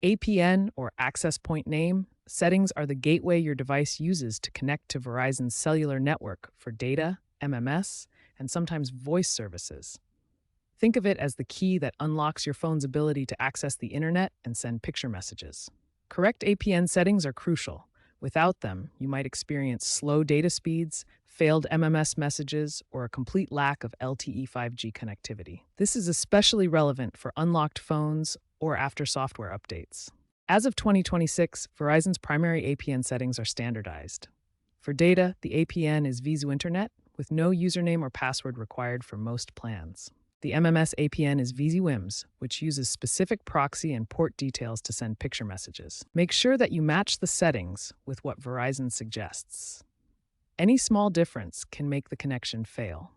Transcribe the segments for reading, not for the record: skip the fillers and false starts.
APN, or access point name, settings are the gateway your device uses to connect to Verizon's cellular network for data, MMS, and sometimes voice services. Think of it as the key that unlocks your phone's ability to access the internet and send picture messages. Correct APN settings are crucial. Without them, you might experience slow data speeds, failed MMS messages, or a complete lack of LTE 5G connectivity. This is especially relevant for unlocked phones or after software updates. As of 2026, Verizon's primary APN settings are standardized. For data, the APN is Vizu Internet, with no username or password required for most plans. The MMS APN is VZWIMS, which uses specific proxy and port details to send picture messages. Make sure that you match the settings with what Verizon suggests. Any small difference can make the connection fail.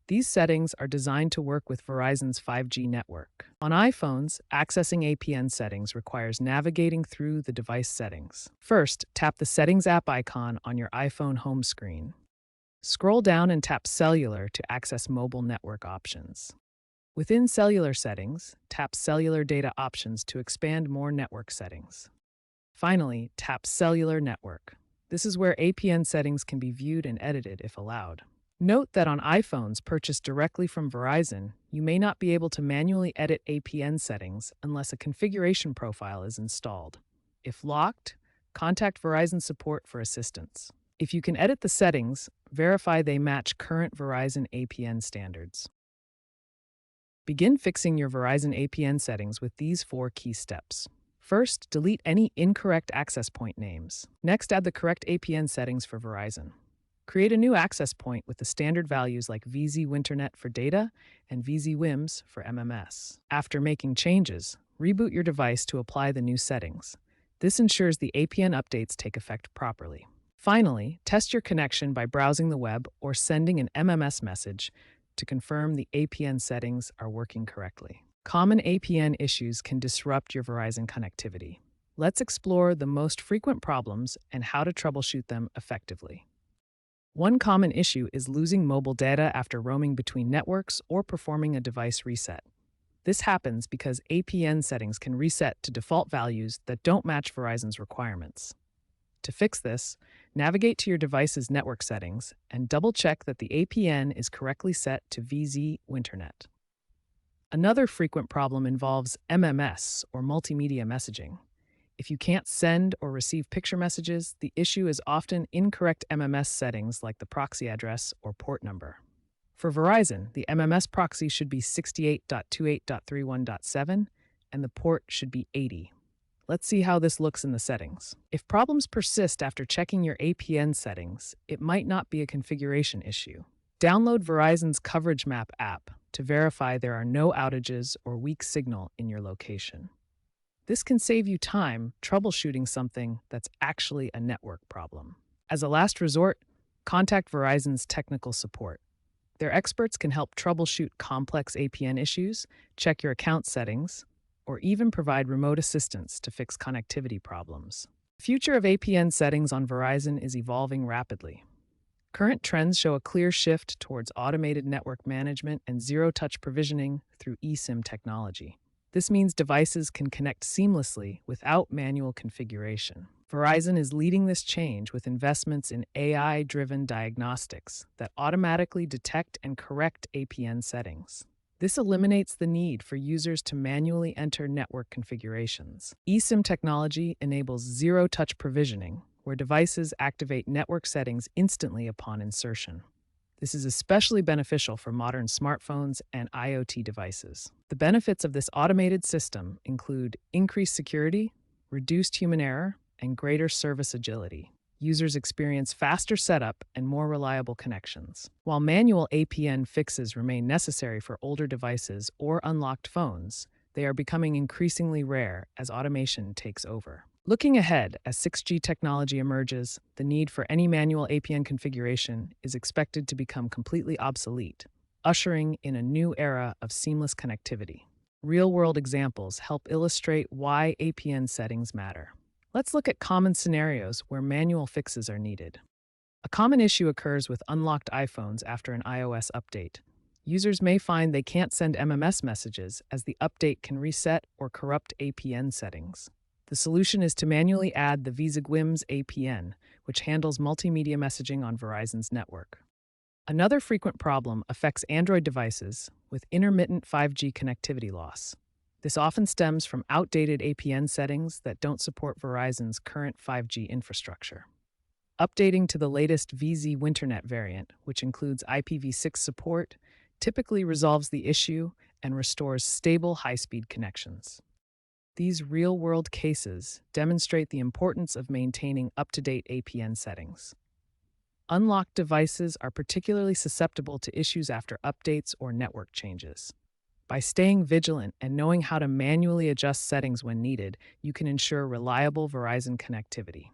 These settings are designed to work with Verizon's 5G network. On iPhones, accessing APN settings requires navigating through the device settings. First, tap the Settings app icon on your iPhone home screen. Scroll down and tap Cellular to access mobile network options. Within Cellular settings, tap Cellular Data Options to expand more network settings. Finally, tap Cellular Network. This is where APN settings can be viewed and edited if allowed. Note that on iPhones purchased directly from Verizon, you may not be able to manually edit APN settings unless a configuration profile is installed. If locked, contact Verizon support for assistance. If you can edit the settings, verify they match current Verizon APN standards. Begin fixing your Verizon APN settings with these 4 key steps. First, delete any incorrect access point names. Next, add the correct APN settings for Verizon. Create a new access point with the standard values like VZWinternet for data and VZWIMS for MMS. After making changes, reboot your device to apply the new settings. This ensures the APN updates take effect properly. Finally, test your connection by browsing the web or sending an MMS message to confirm the APN settings are working correctly. Common APN issues can disrupt your Verizon connectivity. Let's explore the most frequent problems and how to troubleshoot them effectively. One common issue is losing mobile data after roaming between networks or performing a device reset. This happens because APN settings can reset to default values that don't match Verizon's requirements. To fix this, navigate to your device's network settings and double-check that the APN is correctly set to VZWinternet. Another frequent problem involves MMS, or multimedia messaging. If you can't send or receive picture messages, the issue is often incorrect MMS settings like the proxy address or port number. For Verizon, the MMS proxy should be 68.28.31.7 and the port should be 80. Let's see how this looks in the settings. If problems persist after checking your APN settings, it might not be a configuration issue. Download Verizon's Coverage Map app to verify there are no outages or weak signal in your location. This can save you time troubleshooting something that's actually a network problem. As a last resort, contact Verizon's technical support. Their experts can help troubleshoot complex APN issues, check your account settings, or even provide remote assistance to fix connectivity problems. The future of APN settings on Verizon is evolving rapidly. Current trends show a clear shift towards automated network management and zero-touch provisioning through eSIM technology. This means devices can connect seamlessly without manual configuration. Verizon is leading this change with investments in AI-driven diagnostics that automatically detect and correct APN settings. This eliminates the need for users to manually enter network configurations. eSIM technology enables zero-touch provisioning, where devices activate network settings instantly upon insertion. This is especially beneficial for modern smartphones and IoT devices. The benefits of this automated system include increased security, reduced human error, and greater service agility. Users experience faster setup and more reliable connections. While manual APN fixes remain necessary for older devices or unlocked phones, they are becoming increasingly rare as automation takes over. Looking ahead, as 6G technology emerges, the need for any manual APN configuration is expected to become completely obsolete, ushering in a new era of seamless connectivity. Real-world examples help illustrate why APN settings matter. Let's look at common scenarios where manual fixes are needed. A common issue occurs with unlocked iPhones after an iOS update. Users may find they can't send MMS messages as the update can reset or corrupt APN settings. The solution is to manually add the Verizon APN, which handles multimedia messaging on Verizon's network. Another frequent problem affects Android devices with intermittent 5G connectivity loss. This often stems from outdated APN settings that don't support Verizon's current 5G infrastructure. Updating to the latest VZ Winternet variant, which includes IPv6 support, typically resolves the issue and restores stable high-speed connections. These real-world cases demonstrate the importance of maintaining up-to-date APN settings. Unlocked devices are particularly susceptible to issues after updates or network changes. By staying vigilant and knowing how to manually adjust settings when needed, you can ensure reliable Verizon connectivity.